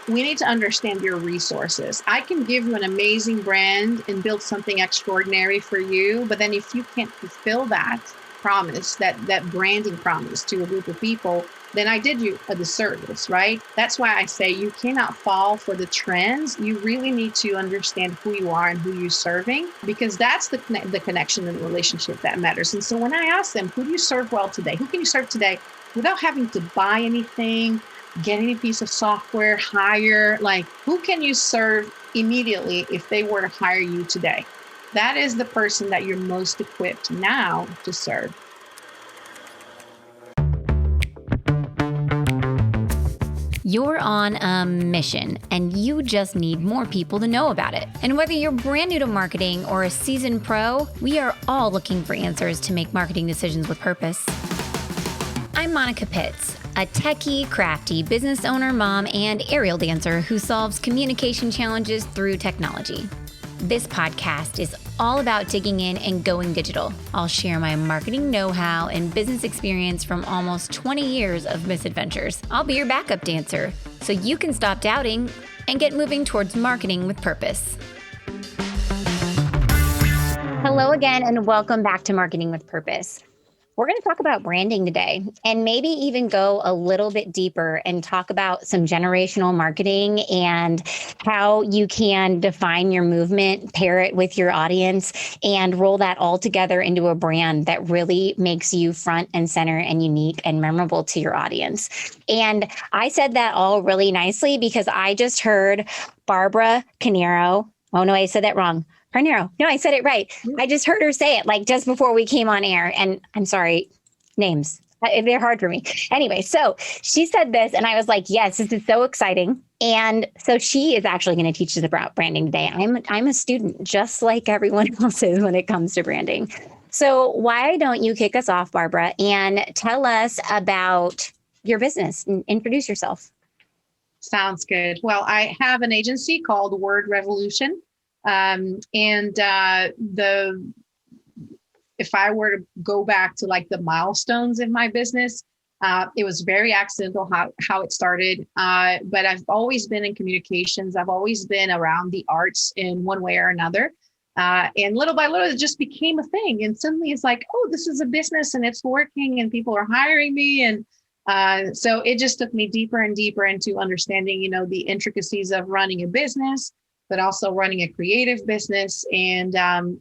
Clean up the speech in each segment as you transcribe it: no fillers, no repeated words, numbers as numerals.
we need to understand your resources. I can give you an amazing brand and build something extraordinary for you. But then if you can't fulfill that promise, that branding promise to a group of people, then I did you a disservice, right? That's why I say you cannot fall for the trends. You really need to understand who you are and who you're serving, because that's the connection and the relationship that matters. And so when I ask them, who do you serve well today? Who can you serve today without having to buy anything, get any piece of software, hire, like who can you serve immediately if they were to hire you today? That is the person that you're most equipped now to serve. You're on a mission, and you just need more people to know about it. And whether you're brand new to marketing or a seasoned pro, we are all looking for answers to make marketing decisions with purpose. I'm Monica Pitts, a techie, crafty business owner, mom, and aerial dancer who solves communication challenges through technology. This podcast is all about digging in and going digital. I'll share my marketing know-how and business experience from almost 20 years of misadventures. I'll be your backup dancer, so you can stop doubting and get moving towards marketing with purpose. Hello again, and welcome back to Marketing with Purpose. We're going to talk about branding today, and maybe even go a little bit deeper and talk about some generational marketing and how you can define your movement, pair it with your audience, and roll that all together into a brand that really makes you front and center and unique and memorable to your audience. And I said that all really nicely because I just heard Barbara Carneiro. Oh no, I said that wrong. Caniero. No, I said it right. I just heard her say it like just before we came on air. And I'm sorry, names. They're hard for me. Anyway, so she said this and I was like, yes, this is so exciting. And so she is actually going to teach us about branding today. I'm a student just like everyone else is when it comes to branding. So why don't you kick us off, Barbara, and tell us about your business and introduce yourself. Sounds good. Well, I have an agency called Word Revolution. If I were to go back to like the milestones in my business, it was very accidental how it started. But I've always been in communications. I've always been around the arts in one way or another. And little by little, it just became a thing. And suddenly it's like, oh, this is a business and it's working and people are hiring me. And so it just took me deeper and deeper into understanding, the intricacies of running a business, but also running a creative business. And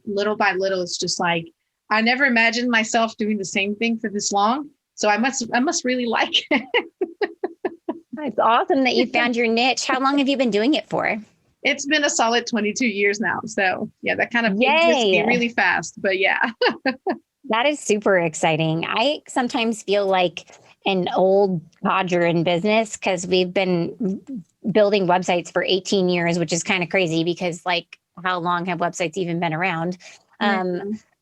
little by little, it's just like, I never imagined myself doing the same thing for this long. So I must really like it. It's awesome that you found your niche. How long have you been doing it for? It's been a solid 22 years now. So yeah, that kind of gets me really fast, but yeah. That is super exciting. I sometimes feel like an old codger in business because we've been building websites for 18 years, which is kind of crazy because like how long have websites even been around?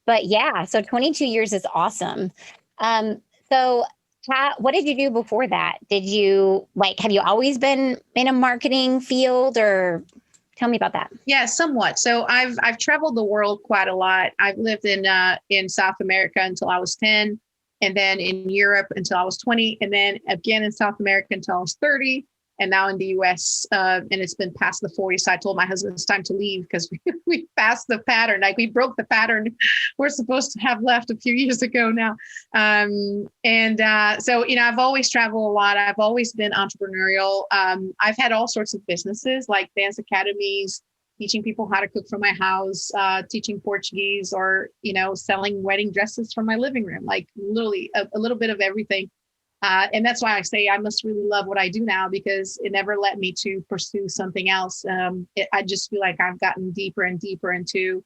But yeah, so 22 years is awesome. So what did you do before that? Have you always been in a marketing field, or tell me about that? Yeah, somewhat. So I've traveled the world quite a lot. I've lived in South America until I was 10, and then in Europe until I was 20, and then again in South America until I was 30. And now in the US, and it's been past the 40. So I told my husband it's time to leave because we passed the pattern. Like we broke the pattern we're supposed to have left a few years ago now. So, I've always traveled a lot. I've always been entrepreneurial. I've had all sorts of businesses like dance academies, teaching people how to cook from my house, teaching Portuguese, or, selling wedding dresses from my living room, like literally a little bit of everything. And that's why I say I must really love what I do now, because it never led me to pursue something else. I just feel like I've gotten deeper and deeper into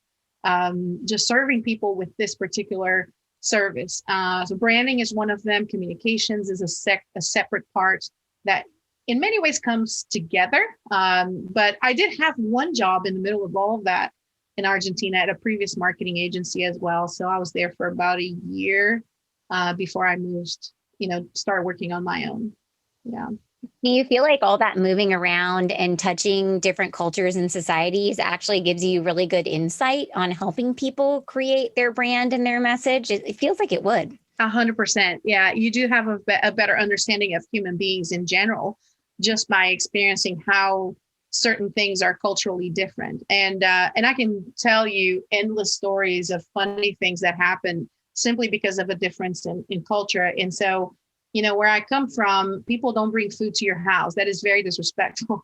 just serving people with this particular service. So branding is one of them. Communications is a separate part that in many ways comes together. But I did have one job in the middle of all of that in Argentina at a previous marketing agency as well. So I was there for about a year before I moved, start working on my own. Yeah. Do you feel like all that moving around and touching different cultures and societies actually gives you really good insight on helping people create their brand and their message? It feels like it would. 100%. Yeah. You do have a better understanding of human beings in general. just by experiencing how certain things are culturally different. And I can tell you endless stories of funny things that happen simply because of a difference in culture. And so, where I come from, people don't bring food to your house. That is very disrespectful.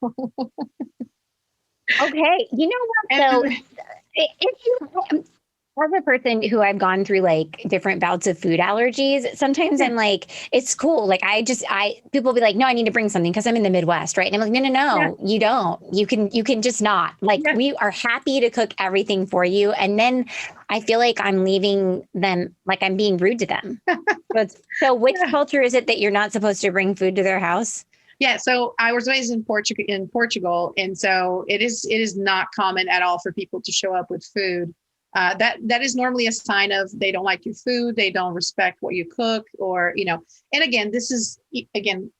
Okay. You know what? So And if you, as a person who I've gone through like different bouts of food allergies, sometimes yeah, I'm like, it's cool. Like people will be like, no, I need to bring something because I'm in the Midwest, right? And I'm like, no, no, yeah, no, you don't. You can just not. Like yeah. we are happy to cook everything for you. And then I feel like I'm leaving them, like I'm being rude to them. So which Yeah. culture is it that you're not supposed to bring food to their house? Yeah, so I was raised in Portugal, and so it is not common at all for people to show up with food. That is normally a sign of they don't like your food, they don't respect what you cook, or And again, this is again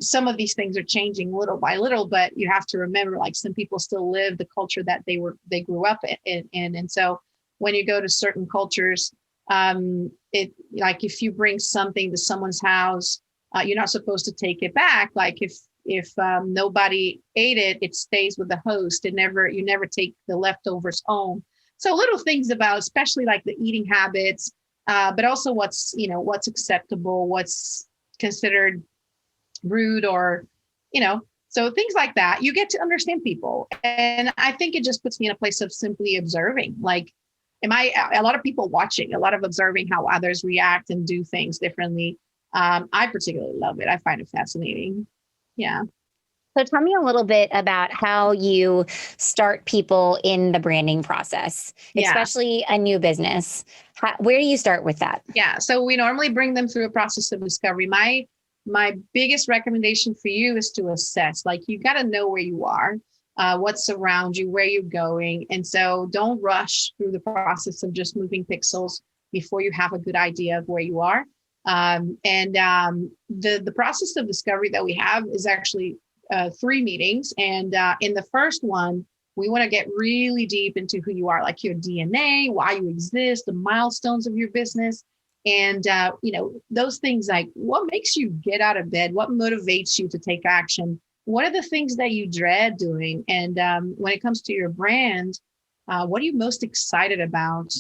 some of these things are changing little by little, but you have to remember, like some people still live the culture that they grew up in, and so when you go to certain cultures, it like if you bring something to someone's house, you're not supposed to take it back. Like if nobody ate it, it stays with the host. You never take the leftovers home. So little things about, especially like the eating habits, but also what's acceptable, what's considered rude, or so things like that. You get to understand people, and I think it just puts me in a place of simply observing. Like, am I a lot of people watching, a lot of observing how others react and do things differently. I particularly love it. I find it fascinating. Yeah. So tell me a little bit about how you start people in the branding process, Yeah. especially a new business. Where do you start with that? Yeah. So we normally bring them through a process of discovery. My biggest recommendation for you is to assess. Like, you got to know where you are, what's around you, where you're going, and so don't rush through the process of just moving pixels before you have a good idea of where you are. And the process of discovery that we have is actually 3 meetings, and in the first one, we want to get really deep into who you are, like your DNA, why you exist, the milestones of your business. And, those things like what makes you get out of bed, what motivates you to take action, what are the things that you dread doing? And when it comes to your brand, what are you most excited about?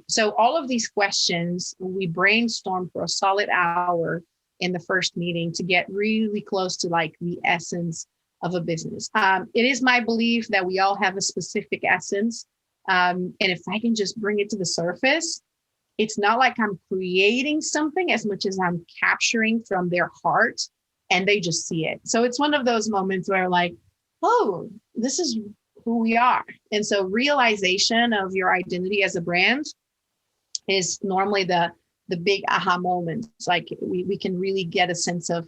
So all of these questions, we brainstorm for a solid hour in the first meeting to get really close to like the essence of a business. It is my belief that we all have a specific essence. And if I can just bring it to the surface, it's not like I'm creating something as much as I'm capturing from their heart and they just see it. So it's one of those moments where like, oh, this is who we are. And so realization of your identity as a brand is normally the big aha moment. It's like we can really get a sense of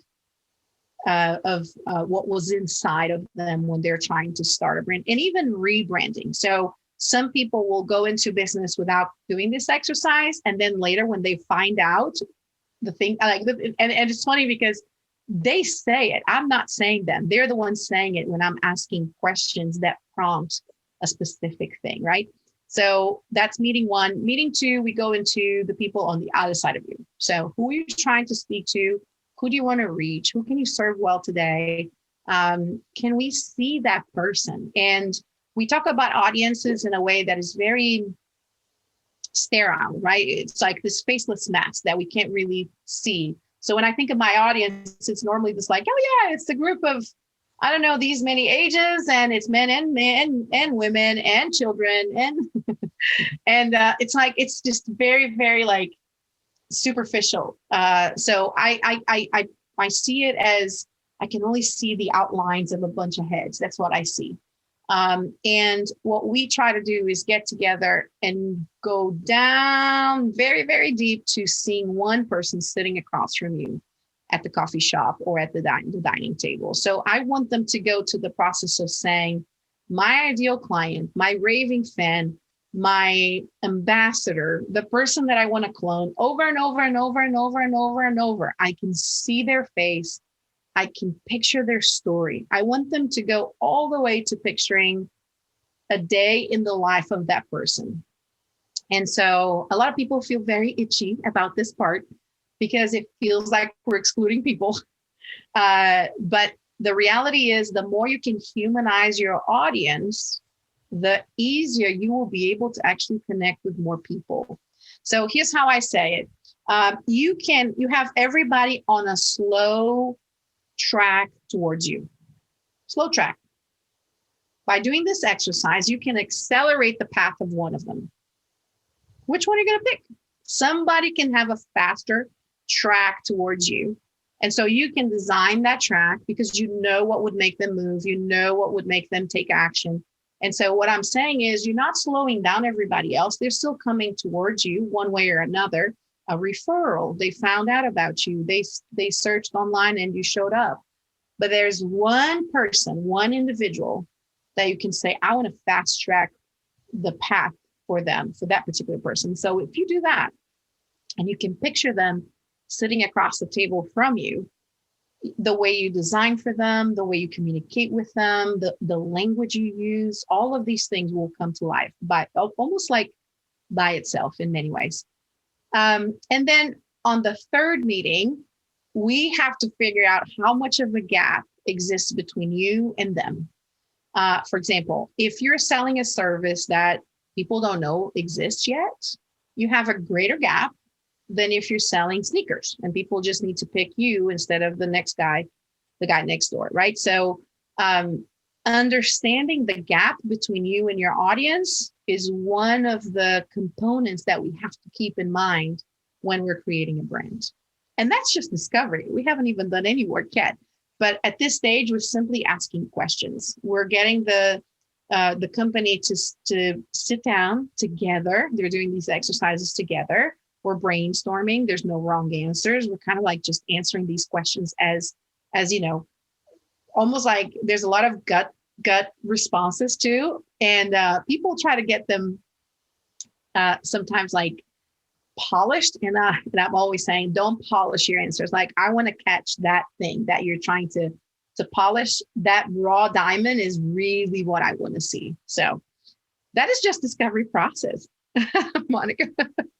what was inside of them when they're trying to start a brand, and even rebranding. So some people will go into business without doing this exercise, and then later when they find out the thing, and it's funny because they say it. I'm not saying them. They're the ones saying it when I'm asking questions that prompt a specific thing, right? So that's meeting one. Meeting two, we go into the people on the other side of you. So who are you trying to speak to? Who do you want to reach? Who can you serve well today? Can we see that person? And we talk about audiences in a way that is very sterile, right? It's like this faceless mask that we can't really see. So when I think of my audience, it's normally just like, oh yeah, it's the group of, I don't know, these many ages, and it's men and women and children, and and it's like it's just very, very like superficial. So I see it as I can only see the outlines of a bunch of heads. That's what I see. And what we try to do is get together and go down very, very deep to seeing one person sitting across from you at the coffee shop or at the dining table. So I want them to go to the process of saying, my ideal client, my raving fan, my ambassador, the person that I want to clone over and over and over and over and over and over. I can see their face. I can picture their story. I want them to go all the way to picturing a day in the life of that person. And so a lot of people feel very itchy about this part because it feels like we're excluding people. But the reality is the more you can humanize your audience, the easier you will be able to actually connect with more people. So here's how I say it. You have everybody on a slow track towards you. Slow track. By doing this exercise, you can accelerate the path of one of them. Which one are you going to pick? Somebody can have a faster track towards you. And so you can design that track because you know what would make them move. You know what would make them take action. And so what I'm saying is you're not slowing down everybody else. They're still coming towards you one way or another. A referral, they found out about you. They searched online and you showed up. But there's one person, one individual that you can say, I want to fast track the path for them, for that particular person. So if you do that and you can picture them sitting across the table from you, the way you design for them, the way you communicate with them, the language you use, all of these things will come to life by almost like by itself in many ways. And then on the third meeting, we have to figure out how much of a gap exists between you and them. For example, if you're selling a service that people don't know exists yet, you have a greater gap than if you're selling sneakers and people just need to pick you instead of the guy next door, right? So understanding the gap between you and your audience is one of the components that we have to keep in mind when we're creating a brand. And that's just discovery. We haven't even done any work yet. But at this stage, we're simply asking questions. We're getting the company to sit down together. They're doing these exercises together. We're brainstorming. There's no wrong answers. We're kind of like just answering these questions as you know, almost like there's a lot of gut responses too. And people try to get them sometimes like polished. And I'm always saying, don't polish your answers. Like, I want to catch that thing that you're trying to polish. That raw diamond is really what I want to see. So that is just discovery process. Monica.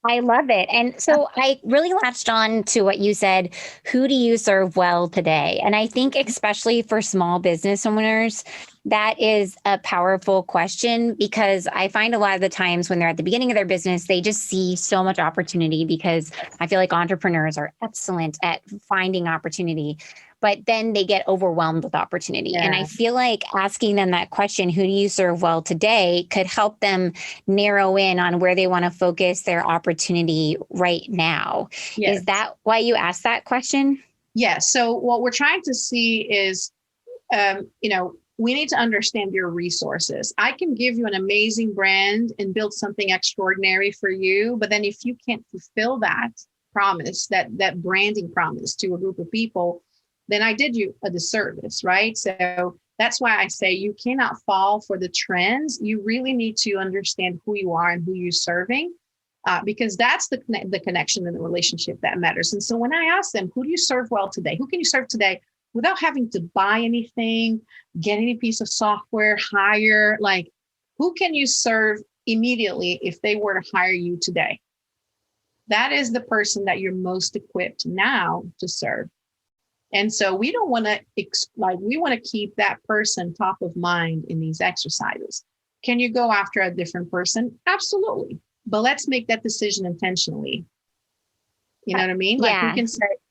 I love it. And so I really latched on to what you said. Who do you serve well today? And I think especially for small business owners, that is a powerful question, because I find a lot of the times when they're at the beginning of their business, they just see so much opportunity, because I feel like entrepreneurs are excellent at finding opportunity, but then they get overwhelmed with opportunity. Yeah. And I feel like asking them that question, who do you serve well today, could help them narrow in on where they want to focus their opportunity right now. Yes. Is that why you asked that question? Yes. So what we're trying to see is, we need to understand your resources. I can give you an amazing brand and build something extraordinary for you. But then if you can't fulfill that promise, that branding promise to a group of people, then I did you a disservice, right? So that's why I say you cannot fall for the trends. You really need to understand who you are and who you're serving, because that's the connection and the relationship that matters. And so when I ask them, who do you serve well today? Who can you serve today without having to buy anything, get any piece of software, hire, like, who can you serve immediately if they were to hire you today? That is the person that you're most equipped now to serve. And so we don't want to, we want to keep that person top of mind in these exercises. Can you go after a different person? Absolutely. But let's make that decision intentionally. You know what I mean? Like, yeah.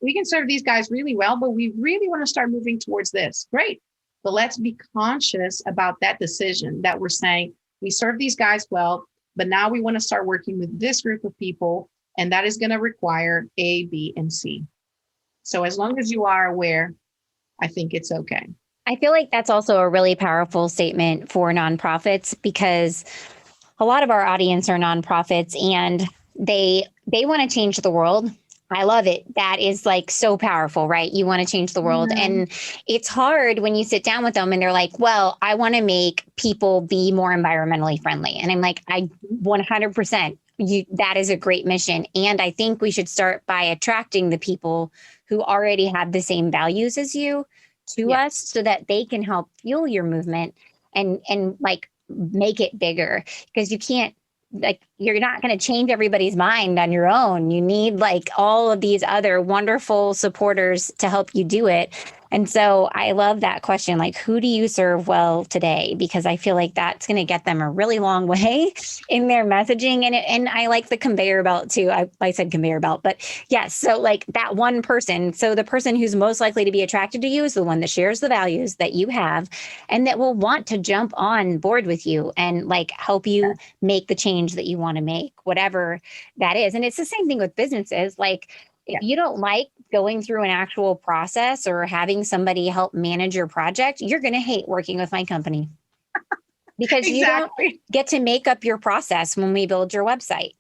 we can serve these guys really well, but we really want to start moving towards this. Great. But let's be conscious about that decision that we're saying, we serve these guys well, but now we want to start working with this group of people. And that is going to require A, B, and C. So as long as you are aware, I think it's okay. I feel like that's also a really powerful statement for nonprofits, because a lot of our audience are nonprofits and they want to change the world. I love it. That is like so powerful, right? You want to change the world. Mm-hmm. And it's hard when you sit down with them and they're like, well, I want to make people be more environmentally friendly. And I'm like, I 100%. That is a great mission. And I think we should start by attracting the people who already have the same values as you to us, so that they can help fuel your movement and like make it bigger. Because you can't, like, you're not going to change everybody's mind on your own. You need like all of these other wonderful supporters to help you do it. And so I love that question. Like, who do you serve well today? Because I feel like that's going to get them a really long way in their messaging. And I like the conveyor belt too. I said conveyor belt, but yes. So like that one person. So the person who's most likely to be attracted to you is the one that shares the values that you have and that will want to jump on board with you and like help you make the change that you want to make, whatever that is. And it's the same thing with businesses. Like, if you don't like going through an actual process or having somebody help manage your project, you're going to hate working with my company because you don't get to make up your process when we build your website.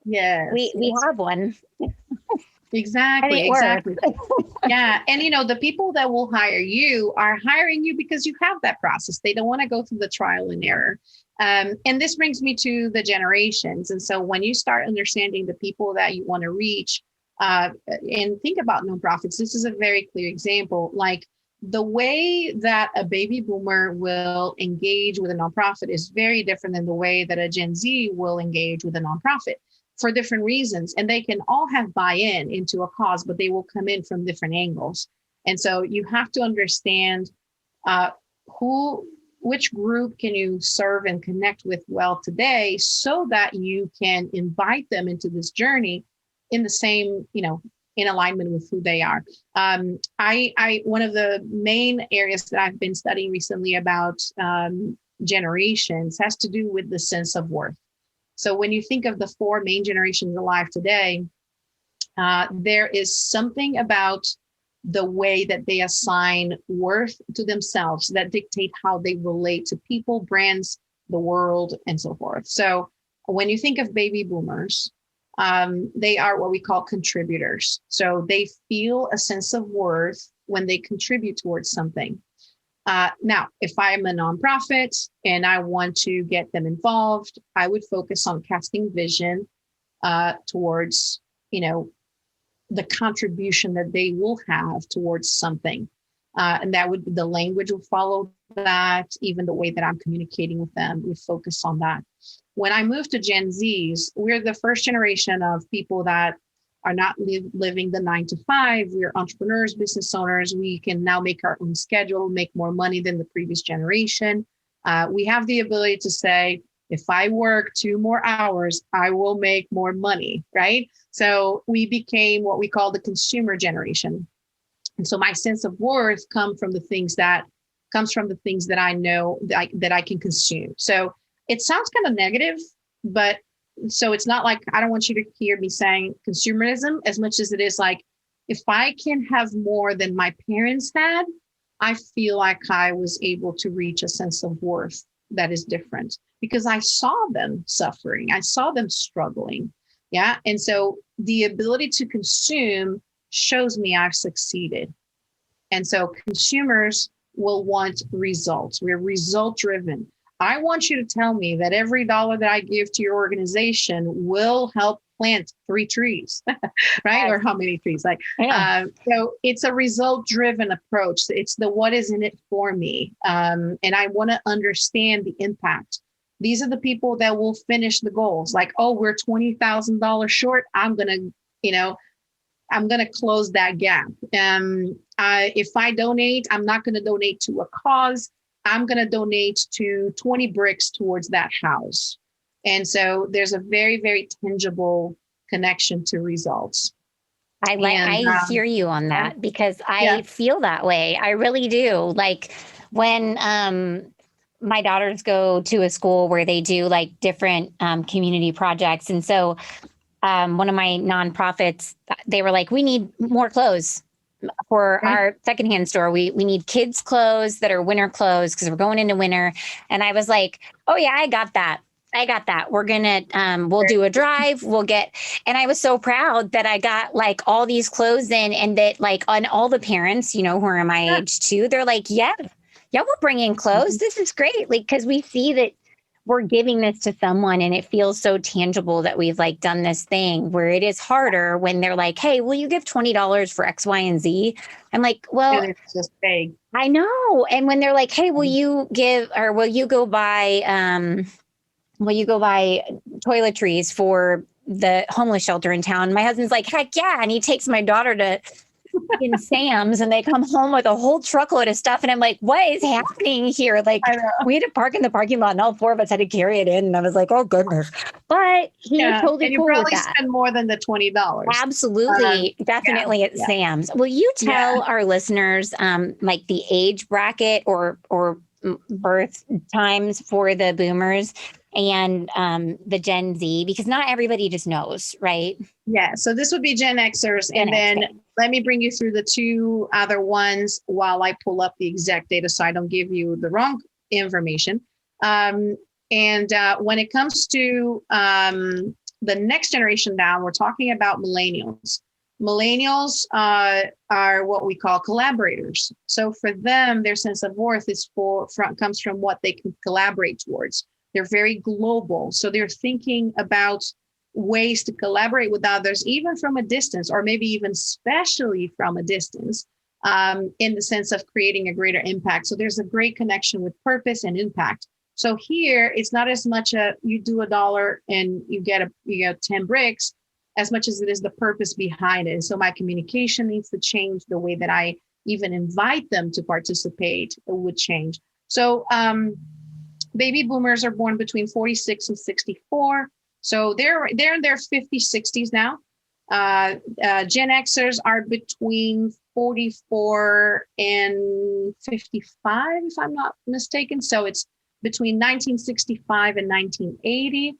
Yes. We have one. Exactly. Exactly. Yeah. And the people that will hire you are hiring you because you have that process. They don't want to go through the trial and error. And this brings me to the generations. And so when you start understanding the people that you want to reach, and think about nonprofits, this is a very clear example. Like the way that a baby boomer will engage with a nonprofit is very different than the way that a Gen Z will engage with a nonprofit for different reasons. And they can all have buy-in into a cause, but they will come in from different angles. And so you have to understand which group can you serve and connect with well today so that you can invite them into this journey in the same, in alignment with who they are. One of the main areas that I've been studying recently about generations has to do with the sense of worth. So when you think of the 4 main generations alive today, there is something about the way that they assign worth to themselves that dictate how they relate to people, brands, the world, and so forth. So when you think of baby boomers, they are what we call contributors. So they feel a sense of worth when they contribute towards something. Now, if I'm a nonprofit and I want to get them involved, I would focus on casting vision towards, the contribution that they will have towards something. And that would, the language will follow that, even the way that I'm communicating with them would focus on that. When I moved to Gen Zs, we're the first generation of people that are not living the 9 to 5. We're entrepreneurs, business owners. We can now make our own schedule, make more money than the previous generation. We have the ability to say, if I work 2 more hours, I will make more money, right? So we became what we call the consumer generation. And so my sense of worth comes from the things that I know that I can consume. So it sounds kind of negative, but so it's not like, I don't want you to hear me saying consumerism as much as it is like, if I can have more than my parents had, I feel like I was able to reach a sense of worth that is different because I saw them suffering. I saw them struggling. Yeah. And so the ability to consume shows me I've succeeded. And so consumers will want results. We're result driven. I want you to tell me that every dollar that I give to your organization will help plant 3 trees, right? Or how many trees? So it's a result driven approach. It's the what is in it for me. And I want to understand the impact. These are the people that will finish the goals. Like, oh, we're $20,000 short. I'm going to close that gap. If I donate, I'm not going to donate to a cause. I'm going to donate to 20 bricks towards that house. And so there's a very, very tangible connection to results. I hear you on that because I feel that way. I really do. Like when my daughters go to a school where they do like different community projects. And so one of my nonprofits, they were like, we need more clothes for our secondhand store. We need kids' clothes that are winter clothes because we're going into winter. And I was like, oh yeah, I got that. We're going to, we'll do a drive. And I was so proud that I got like all these clothes in and that like on all the parents, who are my age too, they're like, yeah, we'll bring in clothes. This is great. Like, cause we see that we're giving this to someone and it feels so tangible that we've like done this thing where it is harder when they're like, hey, will you give $20 for X, Y, and Z? I'm like, well, and it's just vague. I know. And when they're like, hey, will you go buy toiletries for the homeless shelter in town? My husband's like, heck yeah. And he takes my daughter to in Sam's and they come home with a whole truckload of stuff. And I'm like, what is happening here? Like, we had to park in the parking lot and all four of us had to carry it in. And I was like, oh, goodness. But he was totally and you cool with probably that. spend more than the $20. Absolutely. Definitely at Sam's. Will you tell our listeners like the age bracket or birth times for the boomers and the Gen Z? Because not everybody just knows, right? Yeah. So this would be Gen Xers. And then let me bring you through the two other ones while I pull up the exact data so I don't give you the wrong information. And when it comes to the next generation down, we're talking about millennials. Millennials are what we call collaborators. So for them, their sense of worth comes from what they can collaborate towards. They're very global. So they're thinking about ways to collaborate with others, even from a distance, or maybe even especially from a distance, in the sense of creating a greater impact. So there's a great connection with purpose and impact. So here, it's not as much you do $1 and you get 10 bricks, as much as it is the purpose behind it. So my communication needs to change. The way that I even invite them to participate would change. So baby boomers are born between 46 and 64. So they're in their 50s, 60s now. Gen Xers are between 44 and 55, if I'm not mistaken. So it's between 1965 and 1980.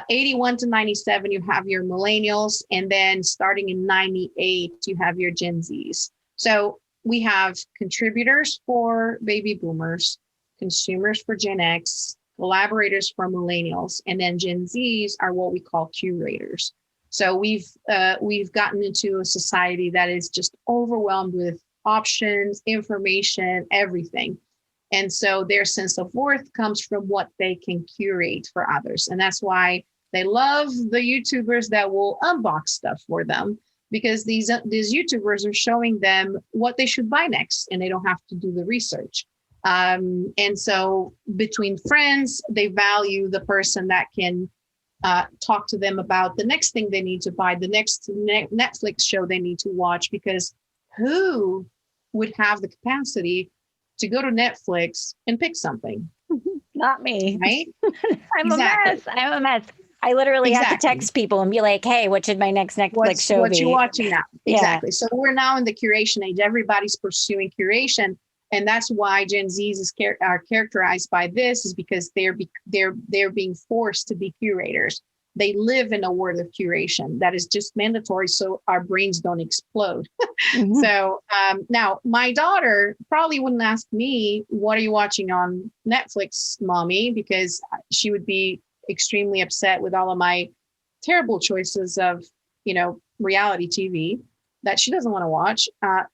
81 to 97, you have your millennials. And then starting in 98, you have your Gen Zs. So we have contributors for baby boomers, consumers for Gen X, collaborators for millennials, and then Gen Zs are what we call curators. So we've gotten into a society that is just overwhelmed with options, information, everything. And so their sense of worth comes from what they can curate for others. And that's why they love the YouTubers that will unbox stuff for them, because these YouTubers are showing them what they should buy next, and they don't have to do the research. And so between friends, they value the person that can talk to them about the next thing they need to buy, the next Netflix show they need to watch, because who would have the capacity to go to Netflix and pick something? Not me. Right? I'm a mess. I literally have to text people and be like, hey, what should my next Netflix show be? What you watching now? Exactly. So we're now in the curation age. Everybody's pursuing curation. And that's why Gen Zs are characterized by this, is because they're being forced to be curators. They live in a world of curation that is just mandatory, so our brains don't explode. Mm-hmm. So now my daughter probably wouldn't ask me, what are you watching on Netflix, mommy? Because she would be extremely upset with all of my terrible choices of, reality TV that she doesn't want to watch.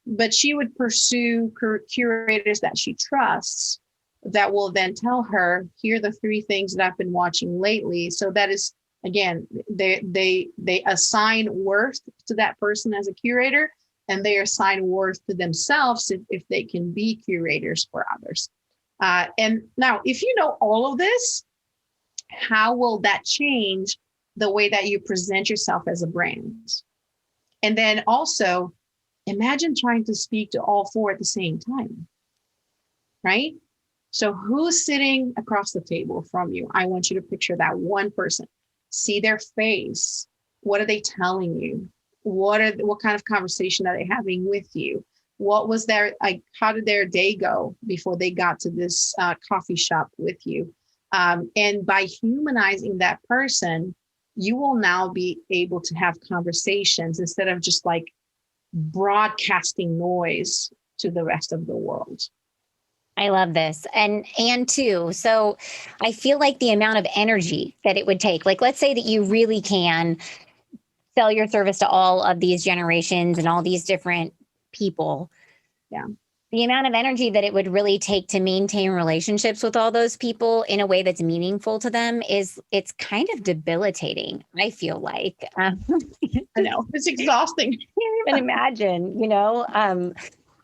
But she would pursue curators that she trusts that will then tell her, here are the 3 things that I've been watching lately. So that is, again, they assign worth to that person as a curator, and they assign worth to themselves if they can be curators for others. And now, if you know all of this, how will that change the way that you present yourself as a brand? And then also, imagine trying to speak to all 4 at the same time, right? So who's sitting across the table from you? I want you to picture that one person. See their face. What are they telling you? What kind of conversation are they having with you? What was how did their day go before they got to this coffee shop with you? And by humanizing that person, you will now be able to have conversations instead of just like broadcasting noise to the rest of the world. I love this. And too, so I feel like the amount of energy that it would take, like, let's say that you really can sell your service to all of these generations and all these different people. Yeah. The amount of energy that it would really take to maintain relationships with all those people in a way that's meaningful to them it's kind of debilitating, I feel like. I know, it's exhausting. Can't even imagine,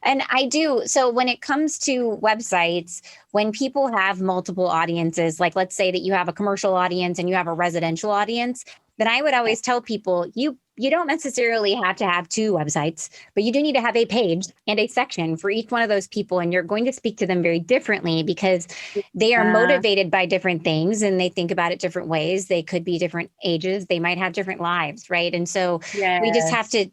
And I do. So when it comes to websites, when people have multiple audiences, like let's say that you have a commercial audience and you have a residential audience, then I would always tell people, you don't necessarily have to have two websites, but you do need to have a page and a section for each one of those people. And you're going to speak to them very differently because they are motivated by different things and they think about it different ways. They could be different ages. They might have different lives, right? And so we just have to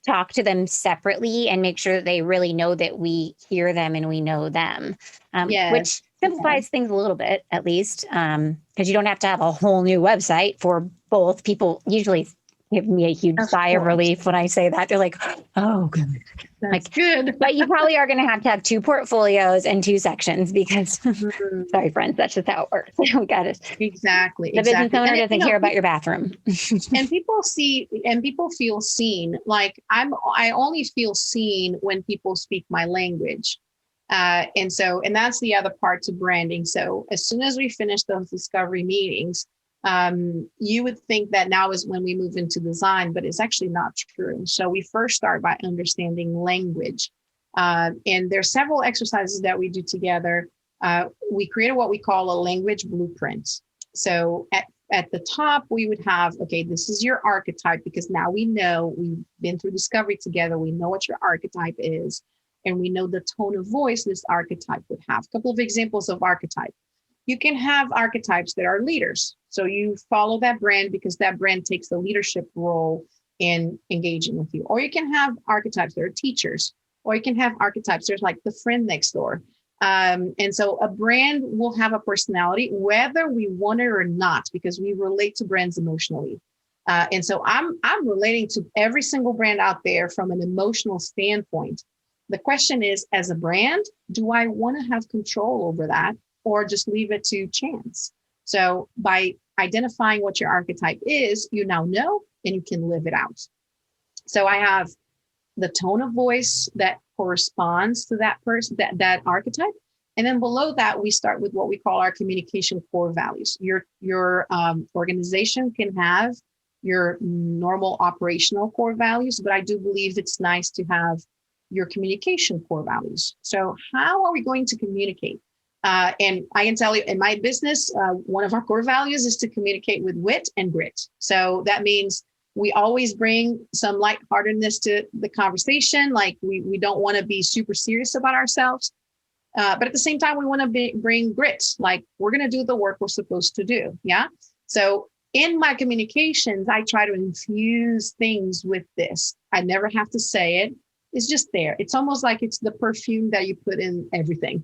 talk to them separately and make sure that they really know that we hear them and we know them, which simplifies things a little bit, at least, because you don't have to have a whole new website for both. People usually give me a huge sigh of relief when I say that. They're like, oh, good. That's good. But you probably are going to have two portfolios and two sections because, sorry, friends, that's just how it works. We got it. Exactly. The business owner doesn't care about your bathroom. And people feel seen. Like I only feel seen when people speak my language. And that's the other part to branding. So as soon as we finish those discovery meetings, you would think that now is when we move into design, but it's actually not true. So we first start by understanding language. And there's several exercises that we do together. We created what we call a language blueprint. So at the top, we would have, okay, this is your archetype, because now we know we've been through discovery together. We know what your archetype is, and we know the tone of voice this archetype would have. A couple of examples of archetype. You can have archetypes that are leaders. So you follow that brand because that brand takes the leadership role in engaging with you. Or you can have archetypes that are teachers, or you can have archetypes there's like the friend next door. And so a brand will have a personality, whether we want it or not, because we relate to brands emotionally. And so I'm relating to every single brand out there from an emotional standpoint. The question is, as a brand, do I want to have control over that, or just leave it to chance? So by identifying what your archetype is, you now know, and you can live it out. So I have the tone of voice that corresponds to that person, that archetype. And then below that, we start with what we call our communication core values. Your organization can have your normal operational core values, but I do believe it's nice to have your communication core values. So how are we going to communicate? And I can tell you, in my business, one of our core values is to communicate with wit and grit. So that means we always bring some lightheartedness to the conversation. Like we don't want to be super serious about ourselves. But at the same time, we want to bring grit. Like we're going to do the work we're supposed to do. Yeah. So in my communications, I try to infuse things with this. I never have to say it. It's just there. It's almost like it's the perfume that you put in everything.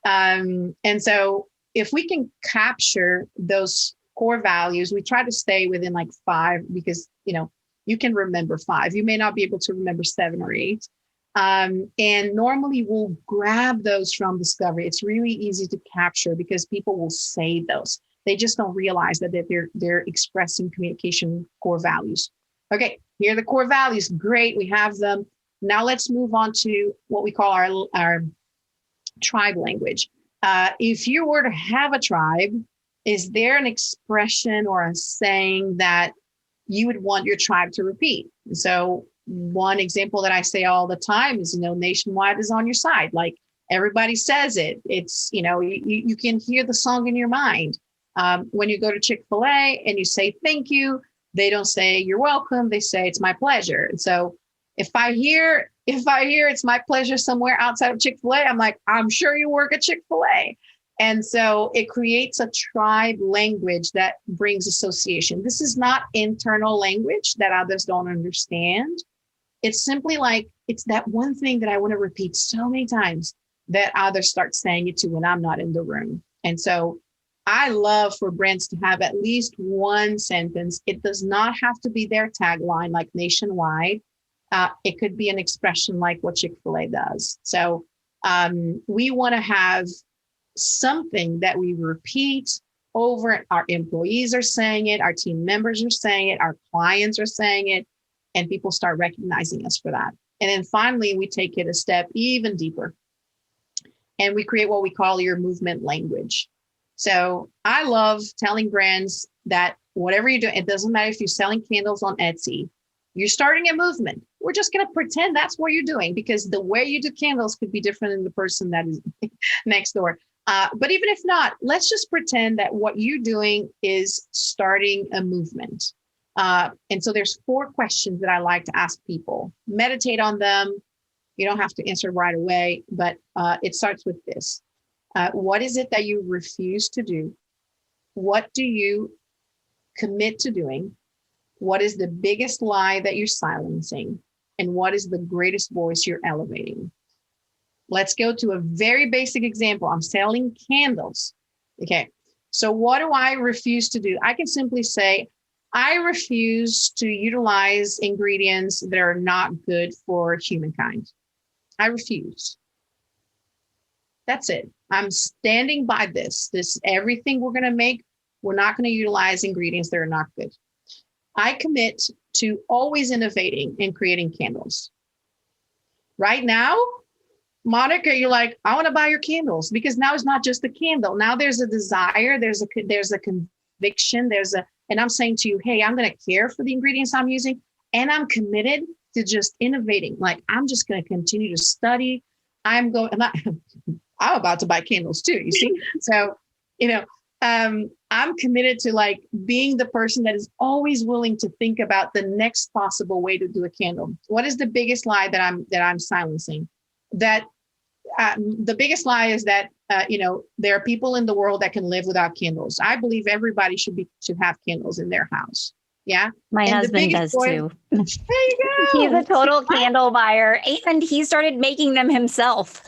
And so if we can capture those core values, we try to stay within like 5, because, you can remember 5. You may not be able to remember 7 or 8. And normally we'll grab those from discovery. It's really easy to capture because people will say those. They just don't realize that they're expressing communication core values. Okay, here are the core values. Great, we have them. Now let's move on to what we call our tribe language. If you were to have a tribe, is there an expression or a saying that you would want your tribe to repeat? So one example that I say all the time is, nationwide is on your side. Like everybody says it. It's, you can hear the song in your mind. When you go to Chick-fil-A and you say thank you, they don't say you're welcome. They say it's my pleasure. And so if I hear it's my pleasure somewhere outside of Chick-fil-A, I'm like, I'm sure you work at Chick-fil-A. And so it creates a tribe language that brings association. This is not internal language that others don't understand. It's simply like, it's that one thing that I want to repeat so many times that others start saying it to when I'm not in the room. And so I love for brands to have at least one sentence. It does not have to be their tagline like nationwide. It could be an expression like what Chick-fil-A does. So we want to have something that we repeat over. Our employees are saying it, our team members are saying it, our clients are saying it, and people start recognizing us for that. And then finally, we take it a step even deeper, and we create what we call your movement language. So I love telling brands that whatever you're doing, it doesn't matter if you're selling candles on Etsy, you're starting a movement. We're just going to pretend that's what you're doing, because the way you do candles could be different than the person that is next door. But even if not, let's just pretend that what you're doing is starting a movement. And so there's 4 questions that I like to ask people. Meditate on them. You don't have to answer right away, but it starts with this. What is it that you refuse to do? What do you commit to doing? What is the biggest lie that you're silencing? And what is the greatest voice you're elevating? Let's go to a very basic example. I'm selling candles. Okay. So what do I refuse to do? I can simply say, I refuse to utilize ingredients that are not good for humankind. I refuse. That's it. I'm standing by this. Everything we're going to make, we're not going to utilize ingredients that are not good. I commit to always innovating and creating candles. Right now, Monica, you're like, I want to buy your candles, because now it's not just a candle. Now there's a desire, there's a conviction, and I'm saying to you, hey, I'm going to care for the ingredients I'm using, and I'm committed to just innovating. Like, I'm just going to continue to study. I'm about to buy candles too, you see? So, I'm committed to like being the person that is always willing to think about the next possible way to do a candle. What is the biggest lie that I'm silencing? That the biggest lie is that there are people in the world that can live without candles. I believe everybody should have candles in their house. Yeah, my husband does too. There you go. He's a total candle buyer, and he started making them himself.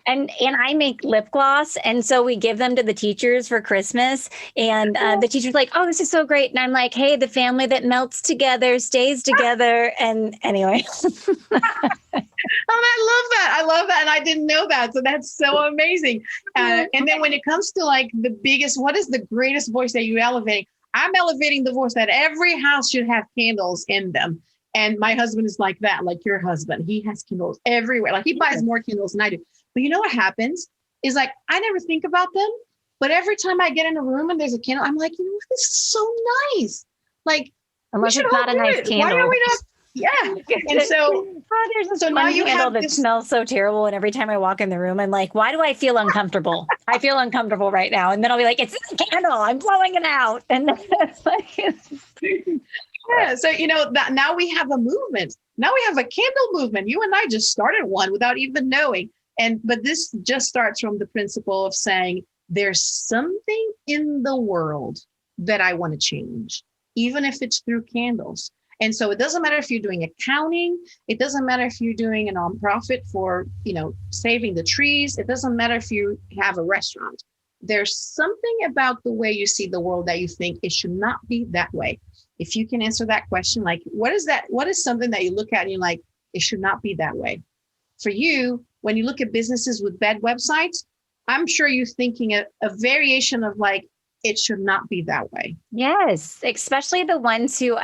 And I make lip gloss, and so we give them to the teachers for Christmas. And the teacher's like, "Oh, this is so great!" And I'm like, "Hey, the family that melts together stays together." And anyway, I love that, and I didn't know that, so that's so amazing. And then when it comes to like what is the greatest voice that you elevate? I'm elevating the voice that every house should have candles in them. And my husband is like that, like your husband. He has candles everywhere. Like he buys more candles than I do. But you know what happens is like, I never think about them, but every time I get in a room and there's a candle, I'm like, this is so nice. Like, unless it's not a nice candle. Why are we not? Yeah. And so, there's this one candle that smells so terrible. And every time I walk in the room, I'm like, why do I feel uncomfortable? I feel uncomfortable right now. And then I'll be like, it's a candle. I'm blowing it out. And it's like, yeah. So, that now we have a movement. Now we have a candle movement. You and I just started one without even knowing. But this just starts from the principle of saying there's something in the world that I want to change, even if it's through candles. And so it doesn't matter if you're doing accounting. It doesn't matter if you're doing a nonprofit for, saving the trees. It doesn't matter if you have a restaurant. There's something about the way you see the world that you think it should not be that way. If you can answer that question, like, what is that? What is something that you look at and you're like, it should not be that way? For you, when you look at businesses with bad websites, I'm sure you're thinking a variation of like, it should not be that way. Yes, especially the ones who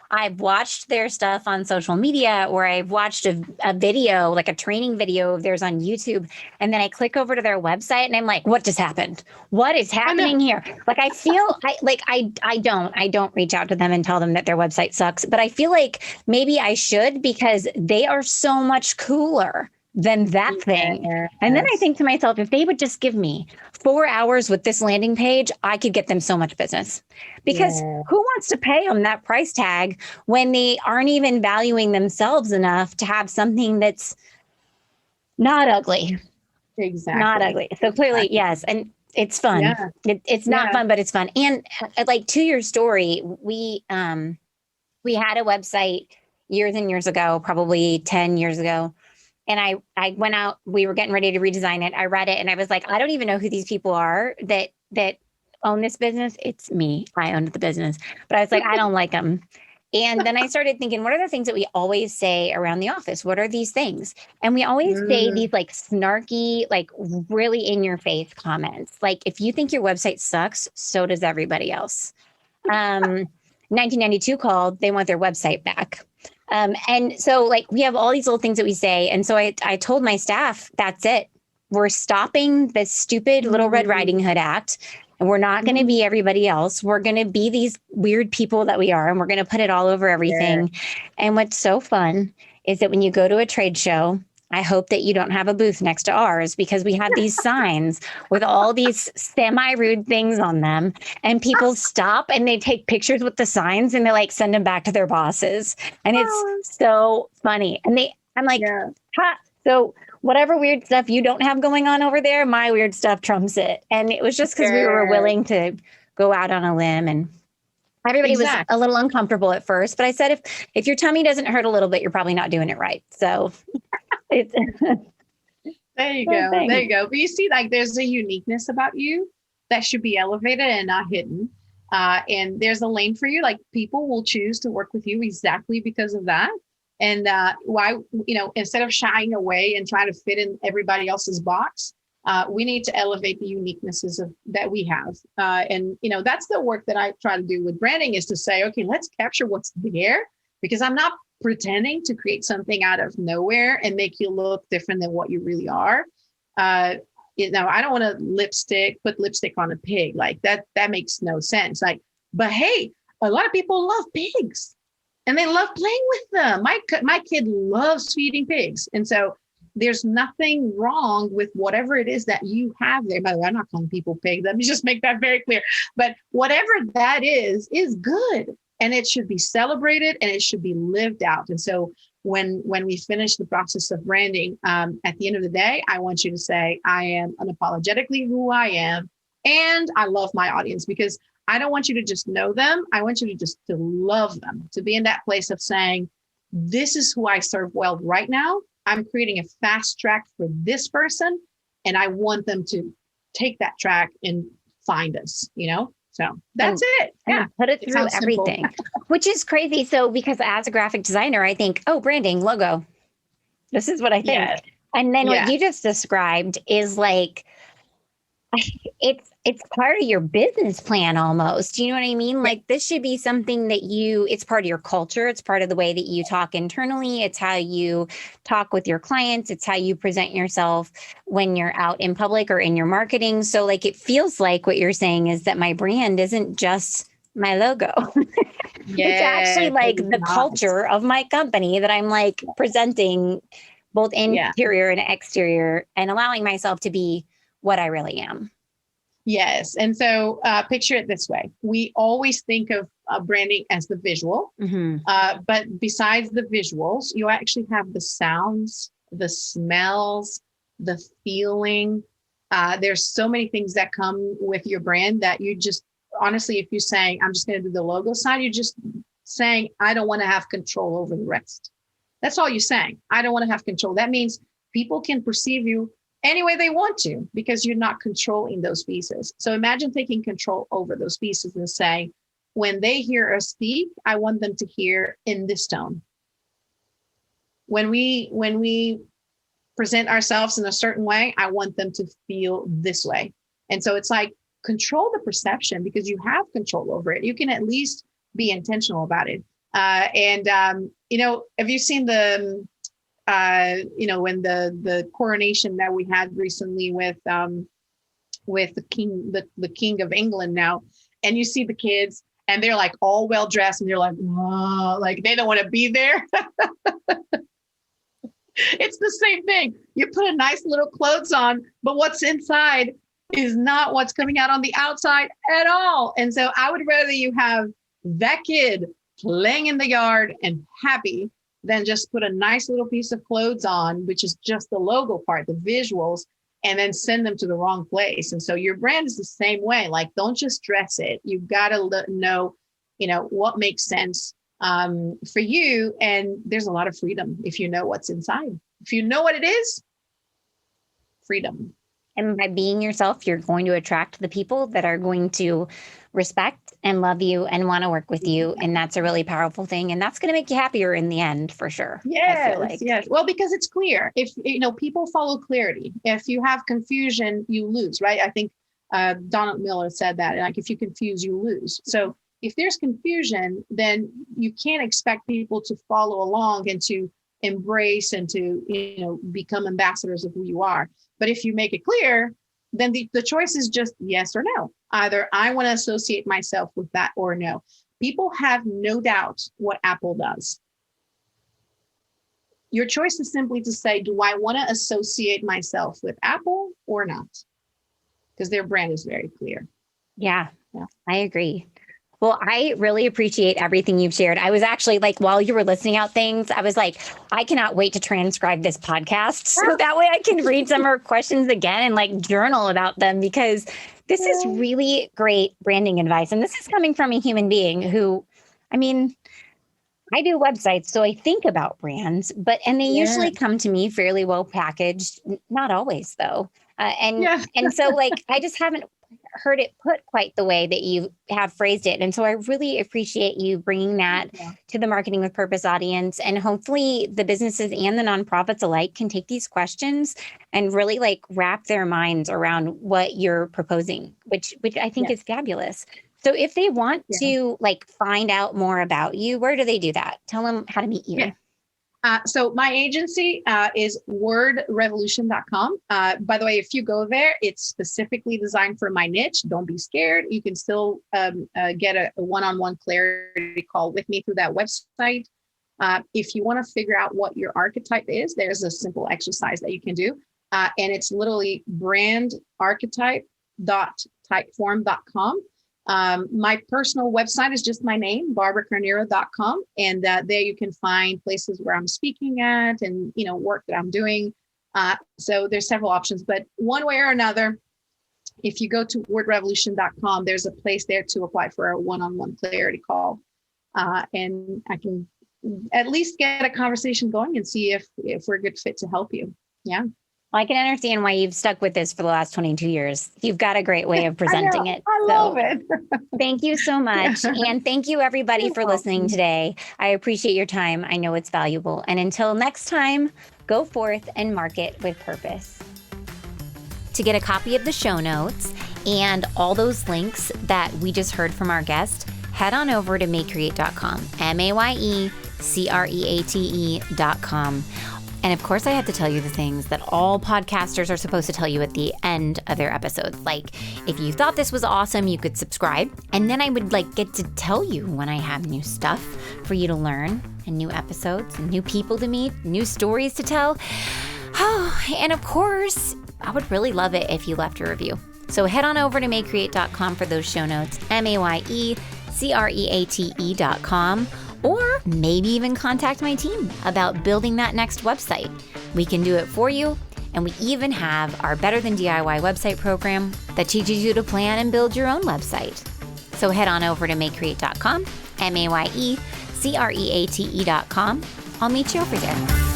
I've watched their stuff on social media, or I've watched a video, like a training video of theirs on YouTube. And then I click over to their website and I'm like, what just happened? What is happening here? Like, I feel I don't reach out to them and tell them that their website sucks, but I feel like maybe I should, because they are so much cooler than that thing. Yes. And then I think to myself, if they would just give me 4 hours with this landing page, I could get them so much business. Because who wants to pay them that price tag when they aren't even valuing themselves enough to have something that's not ugly? Exactly. Not ugly. So clearly, yes. And it's fun. Yeah. It's not fun, but it's fun. And like, to your story, we had a website years and years ago, probably 10 years ago. And I went out, we were getting ready to redesign it. I read it and I was like, I don't even know who these people are that own this business. It's me. I owned the business. But I was like, I don't like them. And then I started thinking, what are the things that we always say around the office? What are these things? And we always say these like snarky, like really in your face comments. Like, if you think your website sucks, so does everybody else. 1992 called, they want their website back. And so like, we have all these little things that we say. And so I told my staff, that's it. We're stopping this stupid Little Red Riding Hood act. And we're not going to be everybody else. We're going to be these weird people that we are. And we're going to put it all over everything. Yeah. And what's so fun is that when you go to a trade show I hope that you don't have a booth next to ours because we have these signs with all these semi-rude things on them, and people stop and they take pictures with the signs and they like send them back to their bosses. And it's so funny. And I'm like, Yeah. ha. So whatever weird stuff you don't have going on over there, my weird stuff trumps it. And it was just because we were willing to go out on a limb, and everybody was a little uncomfortable at first, but I said, if your tummy doesn't hurt a little bit, you're probably not doing it right. So it's there you go. There you go. But you see, like, there's a uniqueness about you that should be elevated and not hidden. And there's a lane for you. Like, people will choose to work with you exactly because of that. And why, instead of shying away and trying to fit in everybody else's box, we need to elevate the uniquenesses that we have. And that's the work that I try to do with branding, is to say, okay, let's capture what's there, because I'm not pretending to create something out of nowhere and make you look different than what you really are. I don't want to put lipstick on a pig. Like that makes no sense. Like, but hey, a lot of people love pigs and they love playing with them. My kid loves feeding pigs. And so there's nothing wrong with whatever it is that you have there. By the way, I'm not calling people pig. Let me just make that very clear. But whatever that is good. And it should be celebrated and it should be lived out. And so when we finish the process of branding, at the end of the day, I want you to say, I am unapologetically who I am. And I love my audience, because I don't want you to just know them. I want you to just to love them, to be in that place of saying, this is who I serve well right now. I'm creating a fast track for this person, and I want them to take that track and find us, So that's it. Yeah. Put it through everything, which is crazy. So, because as a graphic designer, I think, branding, logo, this is what I think. Yes. And then what you just described is like, it's part of your business plan almost. You know what I mean? Like, this should be something that it's part of your culture. It's part of the way that you talk internally. It's how you talk with your clients. It's how you present yourself when you're out in public or in your marketing. So like, it feels like what you're saying is that my brand isn't just my logo. It's actually like the culture of my company that I'm like presenting both interior and exterior, and allowing myself to be what I really am. Yes. And so picture it this way. We always think of branding as the visual, but besides the visuals, you actually have the sounds, the smells, the feeling. There's so many things that come with your brand that you just, honestly, if you're saying, I'm just going to do the logo side, you're just saying, I don't want to have control over the rest. That's all you're saying. I don't want to have control. That means people can perceive you any way they want to, because you're not controlling those pieces. So imagine taking control over those pieces and saying, when they hear us speak, I want them to hear in this tone. When we present ourselves in a certain way, I want them to feel this way. And so it's like, control the perception, because you have control over it. You can at least be intentional about it. Have you seen when the coronation that we had recently with the king of England now, and you see the kids and they're like all well dressed and they're like, whoa, like they don't want to be there. It's the same thing. You put a nice little clothes on, but what's inside is not what's coming out on the outside at all. And so I would rather you have that kid playing in the yard and happy than just put a nice little piece of clothes on, which is just the logo part, the visuals, and then send them to the wrong place. And so your brand is the same way. Like, don't just dress it. You've got to know, what makes sense for you. And there's a lot of freedom if you know what's inside. If you know what it is, freedom. And by being yourself, you're going to attract the people that are going to respect and love you and want to work with you. And that's a really powerful thing. And that's going to make you happier in the end, for sure. Yes, yes. Well, because it's clear. If, people follow clarity. If you have confusion, you lose, right? I think Donald Miller said that, like, if you confuse, you lose. So if there's confusion, then you can't expect people to follow along and to embrace and to, become ambassadors of who you are. But if you make it clear, then the choice is just yes or no. Either I want to associate myself with that or no. People have no doubt what Apple does. your choice is simply to say, do I want to associate myself with Apple or not? Because their brand is very clear. Yeah, I agree. Well, I really appreciate everything you've shared. I was actually like, while you were listing out things, I was like, I cannot wait to transcribe this podcast. So that way I can read some of our questions again and like journal about them, because this is really great branding advice. And this is coming from a human being who, I mean, I do websites, so I think about brands, and they usually come to me fairly well packaged. Not always, though. And so like, I just haven't heard it put quite the way that you have phrased it. And so I really appreciate you bringing that to the Marketing with Purpose audience. And hopefully the businesses and the nonprofits alike can take these questions and really like wrap their minds around what you're proposing, which I think is fabulous. So if they want to like find out more about you, where do they do that? Tell them how to meet you. Yeah. So my agency is wordrevolution.com. By the way, if you go there, it's specifically designed for my niche. Don't be scared. You can still get a one-on-one clarity call with me through that website. If you want to figure out what your archetype is, there's a simple exercise that you can do. And it's literally brandarchetype.typeform.com. My personal website is just my name, barbaracarneiro.com. And there you can find places where I'm speaking at and, work that I'm doing. So there's several options, but one way or another, if you go to wordrevolution.com, there's a place there to apply for a one-on-one clarity call. And I can at least get a conversation going and see if we're a good fit to help you. Yeah. Well, I can understand why you've stuck with this for the last 22 years. You've got a great way of presenting it. I love it. Thank you so much. And thank you everybody for listening today. I appreciate your time. I know it's valuable. And until next time, go forth and market with purpose. To get a copy of the show notes and all those links that we just heard from our guest, head on over to mayecreate.com, mayecreate.com. And of course, I have to tell you the things that all podcasters are supposed to tell you at the end of their episodes. Like, if you thought this was awesome, you could subscribe. And then I would get to tell you when I have new stuff for you to learn, and new episodes, and new people to meet, new stories to tell. Oh, and of course, I would really love it if you left a review. So head on over to mayecreate.com for those show notes, mayecreate.com. Or maybe even contact my team about building that next website. We can do it for you. And we even have our Better Than DIY website program that teaches you to plan and build your own website. So head on over to mayecreate.com, mayecreate.com. I'll meet you over there.